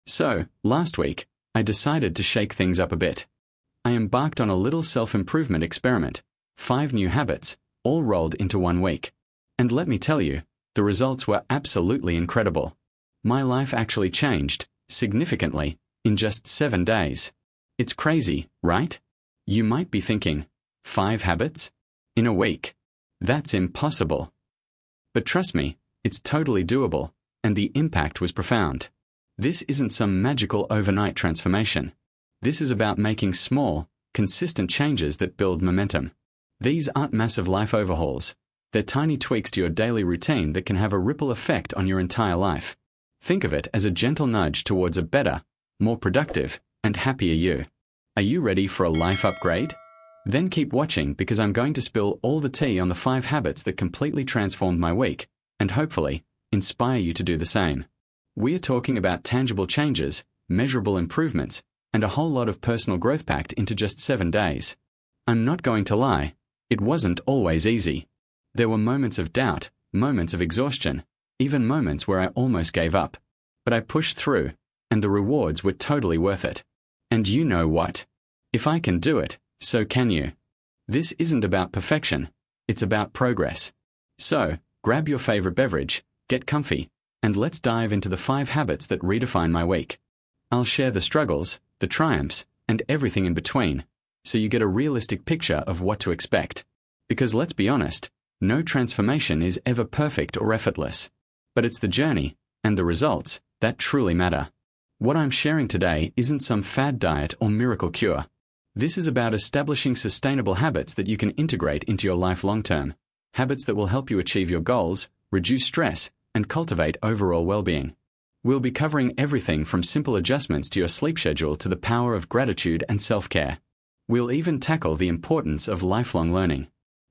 So, last week, I decided to shake things up a bit. I embarked on a little self-improvement experiment, 5 new habits, all rolled into 1 week. And let me tell you, the results were absolutely incredible. My life actually changed, significantly, in just 7 days. It's crazy, right? You might be thinking, 5 habits? In a week? That's impossible. But trust me, it's totally doable, and the impact was profound. This isn't some magical overnight transformation. This is about making small, consistent changes that build momentum. These aren't massive life overhauls. They're tiny tweaks to your daily routine that can have a ripple effect on your entire life. Think of it as a gentle nudge towards a better, more productive, and happier you. Are you ready for a life upgrade? Then keep watching because I'm going to spill all the tea on the 5 habits that completely transformed my week, and hopefully, inspire you to do the same. We are talking about tangible changes, measurable improvements, and a whole lot of personal growth packed into just 7 days. I'm not going to lie, it wasn't always easy. There were moments of doubt, moments of exhaustion, even moments where I almost gave up. But I pushed through, and the rewards were totally worth it. And you know what? If I can do it, so can you. This isn't about perfection, it's about progress. So, grab your favorite beverage, get comfy, and let's dive into the 5 habits that redefine my week. I'll share the struggles, the triumphs, and everything in between, so you get a realistic picture of what to expect. Because let's be honest, no transformation is ever perfect or effortless. But it's the journey, and the results, that truly matter. What I'm sharing today isn't some fad diet or miracle cure. This is about establishing sustainable habits that you can integrate into your life long-term. Habits that will help you achieve your goals, reduce stress, and cultivate overall well-being. We'll be covering everything from simple adjustments to your sleep schedule to the power of gratitude and self-care. We'll even tackle the importance of lifelong learning.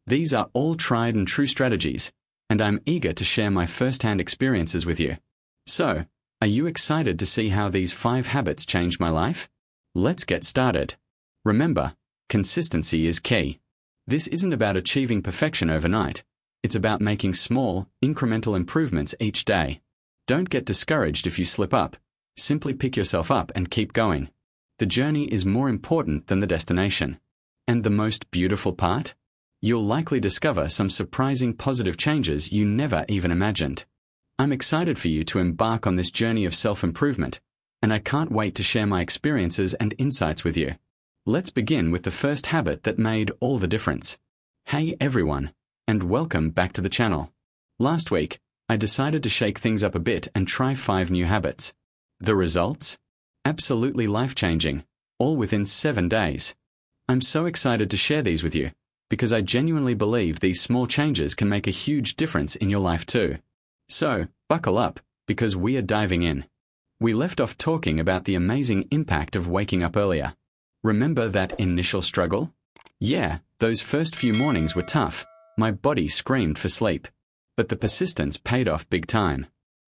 These are all tried and true strategies, and I'm eager to share my first-hand experiences with you. So, are you excited to see how these 5 habits changed my life? Let's get started. Remember, consistency is key. This isn't about achieving perfection overnight. It's about making small, incremental improvements each day. Don't get discouraged if you slip up. Simply pick yourself up and keep going. The journey is more important than the destination. And the most beautiful part? You'll likely discover some surprising positive changes you never even imagined. I'm excited for you to embark on this journey of self-improvement, and I can't wait to share my experiences and insights with you. Let's begin with the first habit that made all the difference. Hey everyone, and welcome back to the channel. Last week, I decided to shake things up a bit and try 5 new habits. The results? Absolutely life-changing, all within 7 days. I'm so excited to share these with you, because I genuinely believe these small changes can make a huge difference in your life too. So, buckle up, because we are diving in. We left off talking about the amazing impact of waking up earlier. Remember that initial struggle? Yeah, those first few mornings were tough. My body screamed for sleep. But the persistence paid off big time.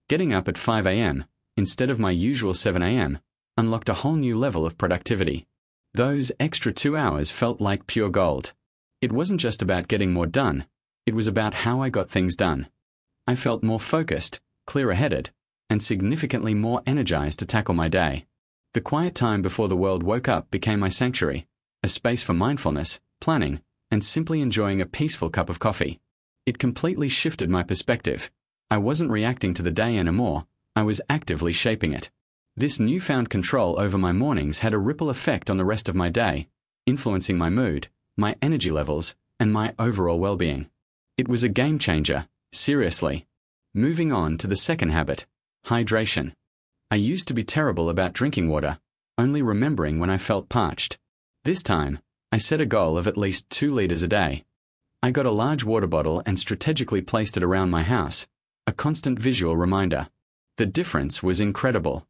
Getting up at 5 a.m., instead of my usual 7 a.m., unlocked a whole new level of productivity. Those extra 2 hours felt like pure gold. It wasn't just about getting more done, it was about how I got things done. I felt more focused, clearer-headed, and significantly more energized to tackle my day. The quiet time before the world woke up became my sanctuary, a space for mindfulness, planning, and simply enjoying a peaceful cup of coffee. It completely shifted my perspective. I wasn't reacting to the day anymore, I was actively shaping it. This newfound control over my mornings had a ripple effect on the rest of my day, influencing my mood, my energy levels, and my overall well-being. It was a game changer, seriously. Moving on to the second habit, hydration. I used to be terrible about drinking water, only remembering when I felt parched. This time, I set a goal of at least 2 liters a day. I got a large water bottle and strategically placed it around my house, a constant visual reminder. The difference was incredible.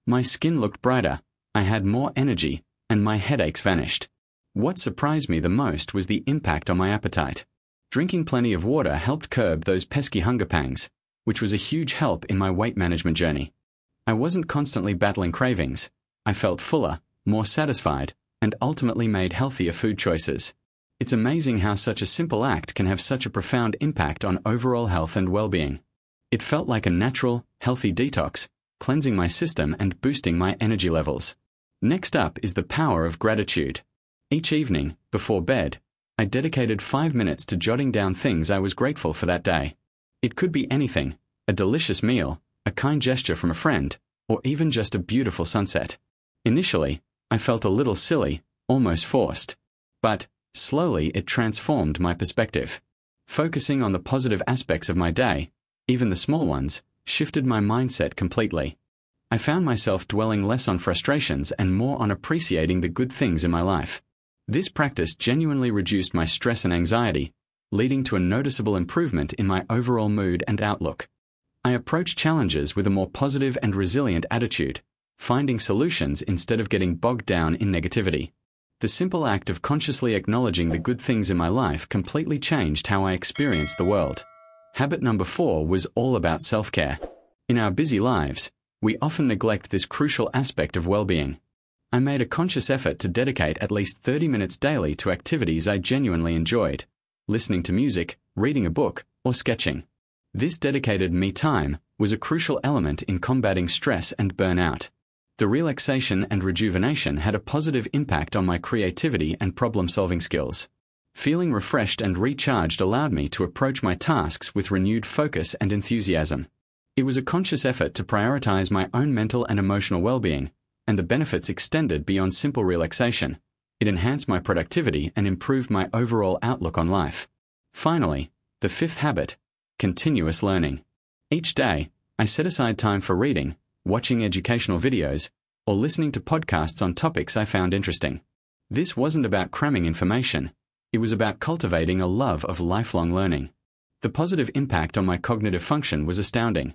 My skin looked brighter, I had more energy, and my headaches vanished. What surprised me the most was the impact on my appetite. Drinking plenty of water helped curb those pesky hunger pangs, which was a huge help in my weight management journey. I wasn't constantly battling cravings. I felt fuller, more satisfied, and ultimately made healthier food choices. It's amazing how such a simple act can have such a profound impact on overall health and well-being. It felt like a natural, healthy detox, cleansing my system and boosting my energy levels. Next up is the power of gratitude. Each evening, before bed, I dedicated 5 minutes to jotting down things I was grateful for that day. It could be anything: a delicious meal, a kind gesture from a friend, or even just a beautiful sunset. Initially, I felt a little silly, almost forced. But, slowly it transformed my perspective. Focusing on the positive aspects of my day, even the small ones, shifted my mindset completely. I found myself dwelling less on frustrations and more on appreciating the good things in my life. This practice genuinely reduced my stress and anxiety, leading to a noticeable improvement in my overall mood and outlook. I approached challenges with a more positive and resilient attitude, finding solutions instead of getting bogged down in negativity. The simple act of consciously acknowledging the good things in my life completely changed how I experienced the world. Habit number 4 was all about self-care. In our busy lives, we often neglect this crucial aspect of well-being. I made a conscious effort to dedicate at least 30 minutes daily to activities I genuinely enjoyed: listening to music, reading a book, or sketching. This dedicated me time was a crucial element in combating stress and burnout. The relaxation and rejuvenation had a positive impact on my creativity and problem-solving skills. Feeling refreshed and recharged allowed me to approach my tasks with renewed focus and enthusiasm. It was a conscious effort to prioritize my own mental and emotional well-being, and the benefits extended beyond simple relaxation. It enhanced my productivity and improved my overall outlook on life. Finally, the 5th habit: continuous learning. Each day, I set aside time for reading, watching educational videos, or listening to podcasts on topics I found interesting. This wasn't about cramming information. It was about cultivating a love of lifelong learning. The positive impact on my cognitive function was astounding.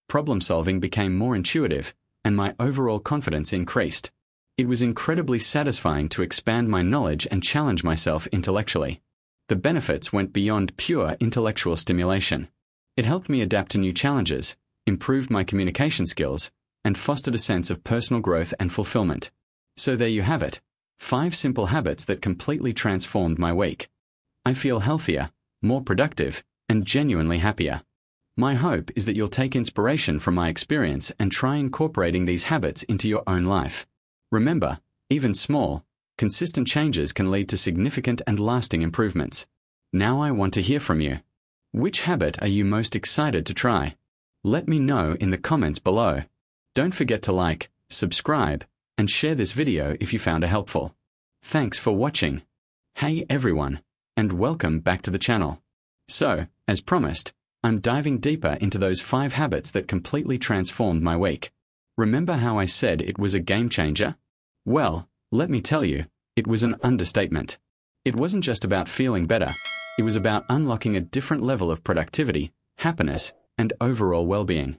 Problem-solving became more intuitive, and my overall confidence increased. It was incredibly satisfying to expand my knowledge and challenge myself intellectually. The benefits went beyond pure intellectual stimulation. It helped me adapt to new challenges, improved my communication skills, and fostered a sense of personal growth and fulfillment. So there you have it: 5 simple habits that completely transformed my week. I feel healthier, more productive, and genuinely happier. My hope is that you'll take inspiration from my experience and try incorporating these habits into your own life. Remember, even small, consistent changes can lead to significant and lasting improvements. Now I want to hear from you. Which habit are you most excited to try? Let me know in the comments below. Don't forget to like, subscribe, and share this video if you found it helpful. Thanks for watching. Hey everyone, and welcome back to the channel. So, as promised, I'm diving deeper into those 5 habits that completely transformed my week. Remember how I said it was a game changer? Well, let me tell you, it was an understatement. It wasn't just about feeling better. It was about unlocking a different level of productivity, happiness, and overall well-being.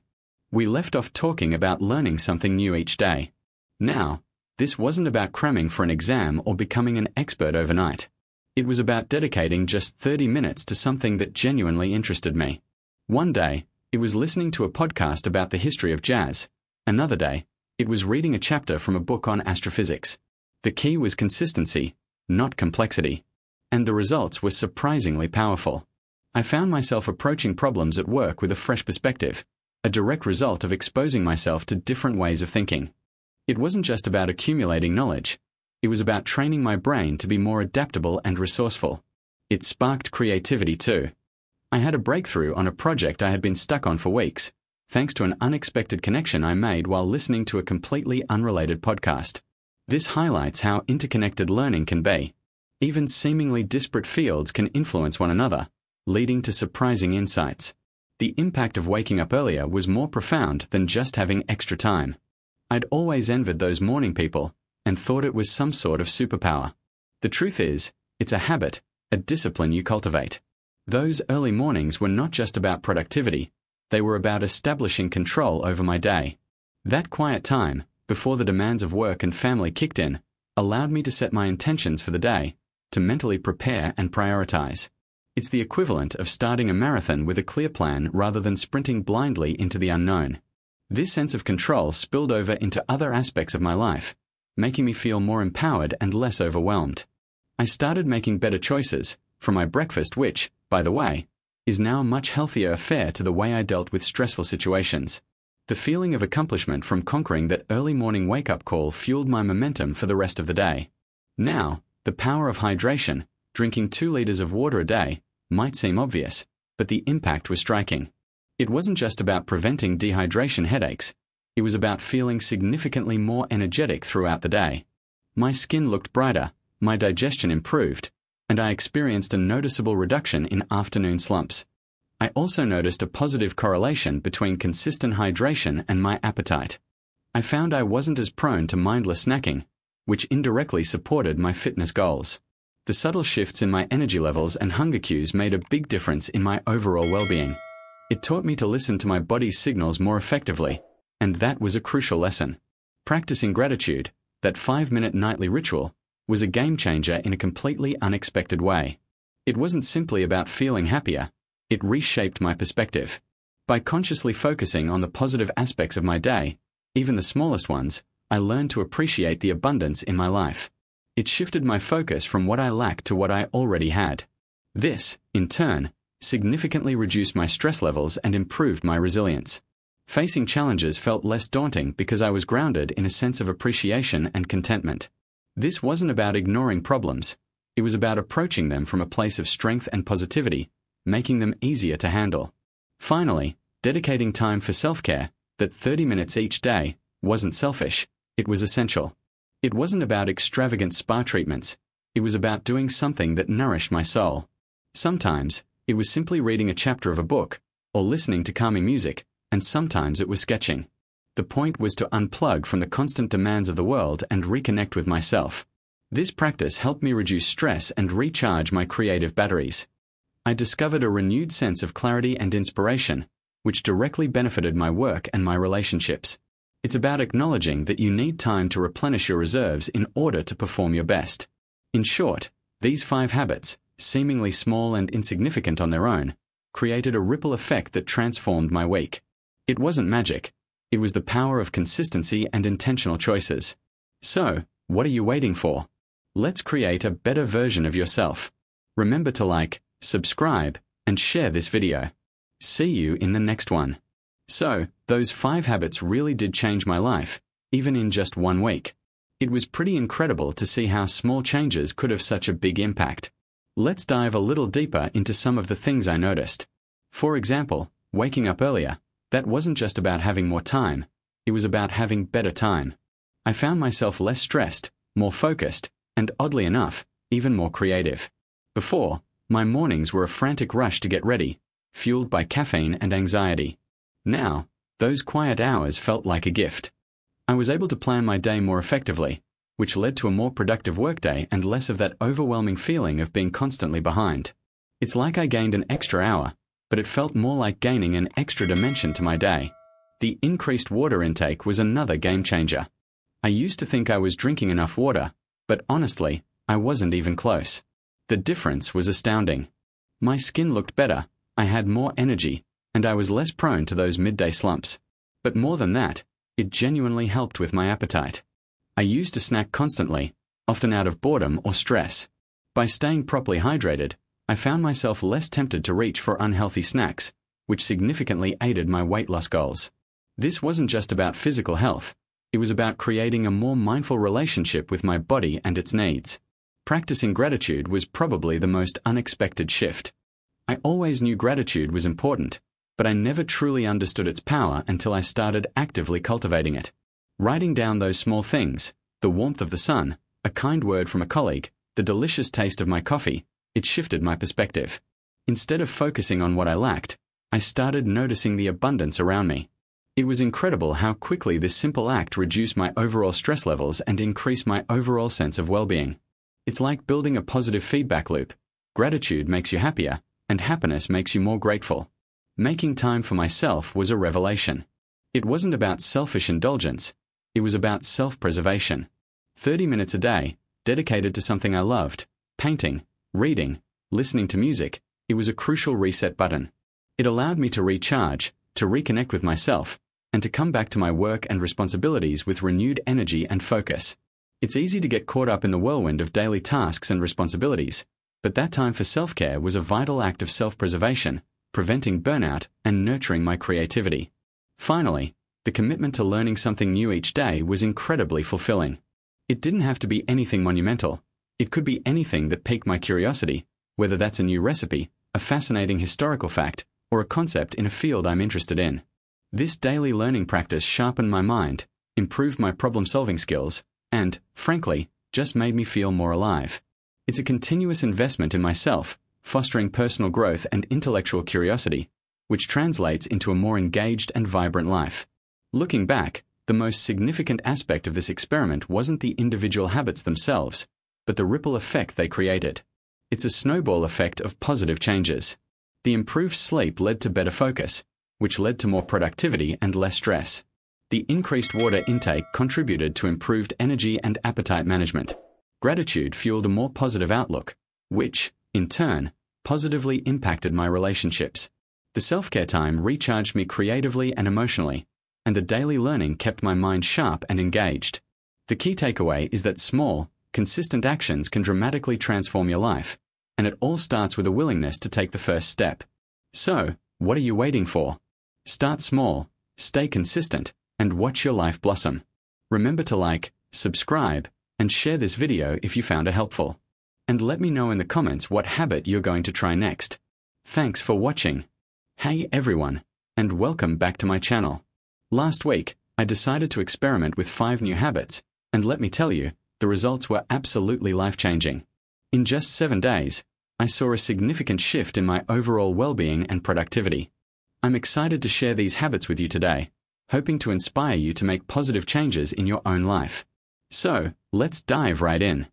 We left off talking about learning something new each day. Now, this wasn't about cramming for an exam or becoming an expert overnight. It was about dedicating just 30 minutes to something that genuinely interested me. One day, it was listening to a podcast about the history of jazz. Another day, it was reading a chapter from a book on astrophysics. The key was consistency, not complexity. And the results were surprisingly powerful. I found myself approaching problems at work with a fresh perspective, a direct result of exposing myself to different ways of thinking. It wasn't just about accumulating knowledge. It was about training my brain to be more adaptable and resourceful. It sparked creativity too. I had a breakthrough on a project I had been stuck on for weeks, thanks to an unexpected connection I made while listening to a completely unrelated podcast. This highlights how interconnected learning can be. Even seemingly disparate fields can influence one another, leading to surprising insights. The impact of waking up earlier was more profound than just having extra time. I'd always envied those morning people and thought it was some sort of superpower. The truth is, it's a habit, a discipline you cultivate. Those early mornings were not just about productivity, they were about establishing control over my day. That quiet time, before the demands of work and family kicked in, allowed me to set my intentions for the day, to mentally prepare and prioritize. It's the equivalent of starting a marathon with a clear plan rather than sprinting blindly into the unknown. This sense of control spilled over into other aspects of my life, making me feel more empowered and less overwhelmed. I started making better choices, from my breakfast which, by the way, is now a much healthier affair to the way I dealt with stressful situations. The feeling of accomplishment from conquering that early morning wake-up call fueled my momentum for the rest of the day. Now, the power of hydration, drinking 2 liters of water a day, might seem obvious, but the impact was striking. It wasn't just about preventing dehydration headaches. It was about feeling significantly more energetic throughout the day. My skin looked brighter, my digestion improved, and I experienced a noticeable reduction in afternoon slumps. I also noticed a positive correlation between consistent hydration and my appetite. I found I wasn't as prone to mindless snacking, which indirectly supported my fitness goals. The subtle shifts in my energy levels and hunger cues made a big difference in my overall well-being. It taught me to listen to my body's signals more effectively, and that was a crucial lesson. Practicing gratitude, that 5-minute nightly ritual, was a game changer in a completely unexpected way. It wasn't simply about feeling happier, it reshaped my perspective. By consciously focusing on the positive aspects of my day, even the smallest ones, I learned to appreciate the abundance in my life. It shifted my focus from what I lacked to what I already had. This, in turn, significantly reduced my stress levels and improved my resilience. Facing challenges felt less daunting because I was grounded in a sense of appreciation and contentment. This wasn't about ignoring problems. It was about approaching them from a place of strength and positivity, making them easier to handle. Finally, dedicating time for self-care, that 30 minutes each day, wasn't selfish, it was essential. It wasn't about extravagant spa treatments. It was about doing something that nourished my soul. Sometimes, it was simply reading a chapter of a book, or listening to calming music, and sometimes it was sketching. The point was to unplug from the constant demands of the world and reconnect with myself. This practice helped me reduce stress and recharge my creative batteries. I discovered a renewed sense of clarity and inspiration, which directly benefited my work and my relationships. It's about acknowledging that you need time to replenish your reserves in order to perform your best. In short, these 5 habits, seemingly small and insignificant on their own, created a ripple effect that transformed my week. It wasn't magic. It was the power of consistency and intentional choices. So, what are you waiting for? Let's create a better version of yourself. Remember to like, subscribe, and share this video. See you in the next one. So, those 5 habits really did change my life, even in just 1 week. It was pretty incredible to see how small changes could have such a big impact. Let's dive a little deeper into some of the things I noticed. For example, waking up earlier. That wasn't just about having more time, it was about having better time. I found myself less stressed, more focused, and oddly enough, even more creative. Before, my mornings were a frantic rush to get ready, fueled by caffeine and anxiety. Now, those quiet hours felt like a gift. I was able to plan my day more effectively, which led to a more productive workday and less of that overwhelming feeling of being constantly behind. It's like I gained an extra hour, but it felt more like gaining an extra dimension to my day. The increased water intake was another game changer. I used to think I was drinking enough water, but honestly, I wasn't even close. The difference was astounding. My skin looked better, I had more energy, and I was less prone to those midday slumps. But more than that, it genuinely helped with my appetite. I used to snack constantly, often out of boredom or stress. By staying properly hydrated, I found myself less tempted to reach for unhealthy snacks, which significantly aided my weight loss goals. This wasn't just about physical health, it was about creating a more mindful relationship with my body and its needs. Practicing gratitude was probably the most unexpected shift. I always knew gratitude was important, but I never truly understood its power until I started actively cultivating it. Writing down those small things, the warmth of the sun, a kind word from a colleague, the delicious taste of my coffee, it shifted my perspective. Instead of focusing on what I lacked, I started noticing the abundance around me. It was incredible how quickly this simple act reduced my overall stress levels and increased my overall sense of well-being. It's like building a positive feedback loop. Gratitude makes you happier, and happiness makes you more grateful. Making time for myself was a revelation. It wasn't about selfish indulgence, it was about self-preservation. 30 minutes a day, dedicated to something I loved, painting, reading, listening to music, it was a crucial reset button. It allowed me to recharge, to reconnect with myself, and to come back to my work and responsibilities with renewed energy and focus. It's easy to get caught up in the whirlwind of daily tasks and responsibilities, but that time for self-care was a vital act of self-preservation, preventing burnout and nurturing my creativity. Finally, The commitment to learning something new each day was incredibly fulfilling. It didn't have to be anything monumental. It could be anything that piqued my curiosity, whether that's a new recipe, a fascinating historical fact, or a concept in a field I'm interested in. This daily learning practice sharpened my mind, improved my problem-solving skills, and, frankly, just made me feel more alive. It's a continuous investment in myself, fostering personal growth and intellectual curiosity, which translates into a more engaged and vibrant life. Looking back, the most significant aspect of this experiment wasn't the individual habits themselves, but the ripple effect they created. It's a snowball effect of positive changes. The improved sleep led to better focus, which led to more productivity and less stress. The increased water intake contributed to improved energy and appetite management. Gratitude fueled a more positive outlook, which, in turn, positively impacted my relationships. The self-care time recharged me creatively and emotionally, and the daily learning kept my mind sharp and engaged. The key takeaway is that small, consistent actions can dramatically transform your life, and it all starts with a willingness to take the first step. So, what are you waiting for? Start small, stay consistent, and watch your life blossom. Remember to like, subscribe, and share this video if you found it helpful. And let me know in the comments what habit you're going to try next. Thanks for watching. Hey everyone, and welcome back to my channel. Last week, I decided to experiment with 5 new habits, and let me tell you, the results were absolutely life-changing. In just 7 days, I saw a significant shift in my overall well-being and productivity. I'm excited to share these habits with you today, hoping to inspire you to make positive changes in your own life. So, let's dive right in.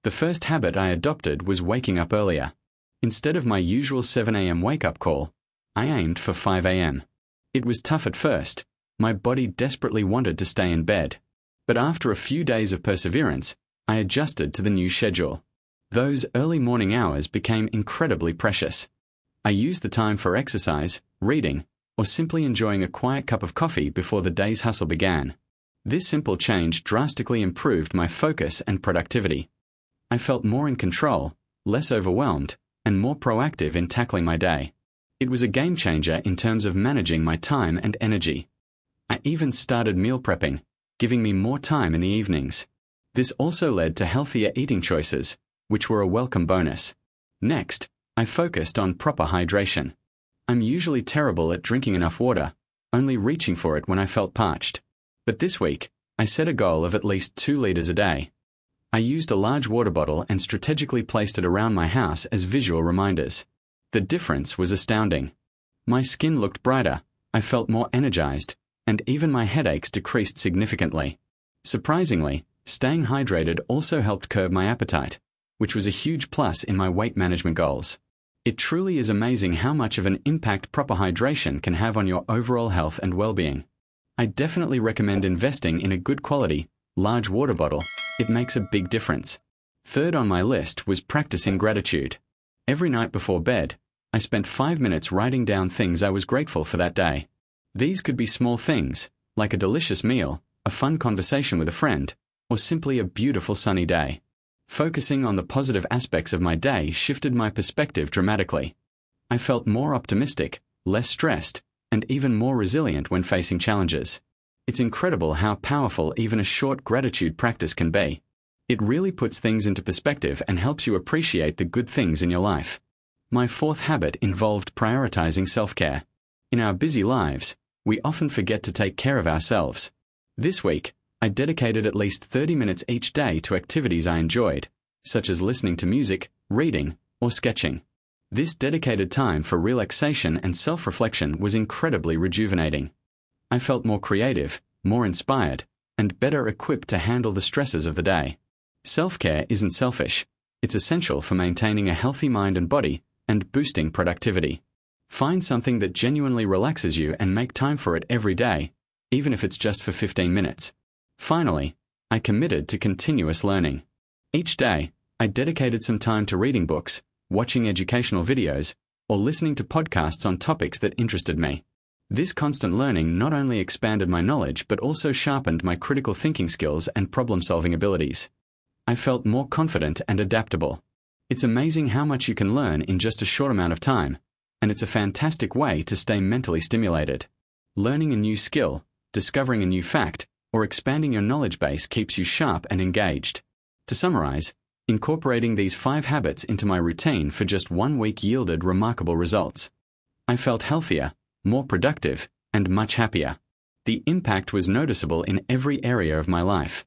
The first habit I adopted was waking up earlier. Instead of my usual 7 a.m. wake-up call, I aimed for 5 a.m. It was tough at first. My body desperately wanted to stay in bed. But after a few days of perseverance, I adjusted to the new schedule. Those early morning hours became incredibly precious. I used the time for exercise, reading, or simply enjoying a quiet cup of coffee before the day's hustle began. This simple change drastically improved my focus and productivity. I felt more in control, less overwhelmed, and more proactive in tackling my day. It was a game changer in terms of managing my time and energy. I even started meal prepping, giving me more time in the evenings. This also led to healthier eating choices, which were a welcome bonus. Next, I focused on proper hydration. I'm usually terrible at drinking enough water, only reaching for it when I felt parched. But this week, I set a goal of at least 2 liters a day. I used a large water bottle and strategically placed it around my house as visual reminders. The difference was astounding. My skin looked brighter, I felt more energized, and even my headaches decreased significantly. Surprisingly, staying hydrated also helped curb my appetite, which was a huge plus in my weight management goals. It truly is amazing how much of an impact proper hydration can have on your overall health and well-being. I definitely recommend investing in a good quality, large water bottle. It makes a big difference. Third on my list was practicing gratitude. Every night before bed, I spent 5 minutes writing down things I was grateful for that day. These could be small things, like a delicious meal, a fun conversation with a friend, or simply a beautiful sunny day. Focusing on the positive aspects of my day shifted my perspective dramatically. I felt more optimistic, less stressed, and even more resilient when facing challenges. It's incredible how powerful even a short gratitude practice can be. It really puts things into perspective and helps you appreciate the good things in your life. My 4th habit involved prioritizing self-care. In our busy lives, we often forget to take care of ourselves. This week, I dedicated at least 30 minutes each day to activities I enjoyed, such as listening to music, reading, or sketching. This dedicated time for relaxation and self-reflection was incredibly rejuvenating. I felt more creative, more inspired, and better equipped to handle the stresses of the day. Self-care isn't selfish. It's essential for maintaining a healthy mind and body and boosting productivity. Find something that genuinely relaxes you and make time for it every day, even if it's just for 15 minutes. Finally, I committed to continuous learning. Each day, I dedicated some time to reading books, watching educational videos, or listening to podcasts on topics that interested me. This constant learning not only expanded my knowledge but also sharpened my critical thinking skills and problem-solving abilities. I felt more confident and adaptable. It's amazing how much you can learn in just a short amount of time, and it's a fantastic way to stay mentally stimulated. Learning a new skill, discovering a new fact, or expanding your knowledge base keeps you sharp and engaged. To summarize, incorporating these 5 habits into my routine for just 1 week yielded remarkable results. I felt healthier, more productive, and much happier. The impact was noticeable in every area of my life.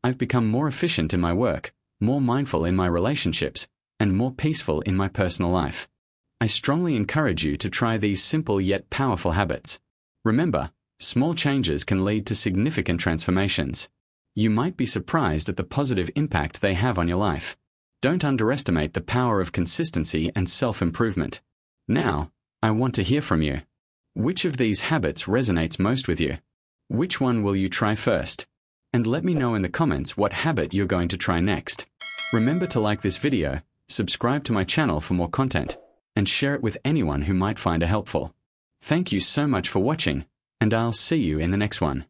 I've become more efficient in my work, more mindful in my relationships, and more peaceful in my personal life. I strongly encourage you to try these simple yet powerful habits. Remember, small changes can lead to significant transformations. You might be surprised at the positive impact they have on your life. Don't underestimate the power of consistency and self-improvement. Now, I want to hear from you. Which of these habits resonates most with you? Which one will you try first? And let me know in the comments what habit you're going to try next. Remember to like this video, subscribe to my channel for more content, and share it with anyone who might find it helpful. Thank you so much for watching, and I'll see you in the next one.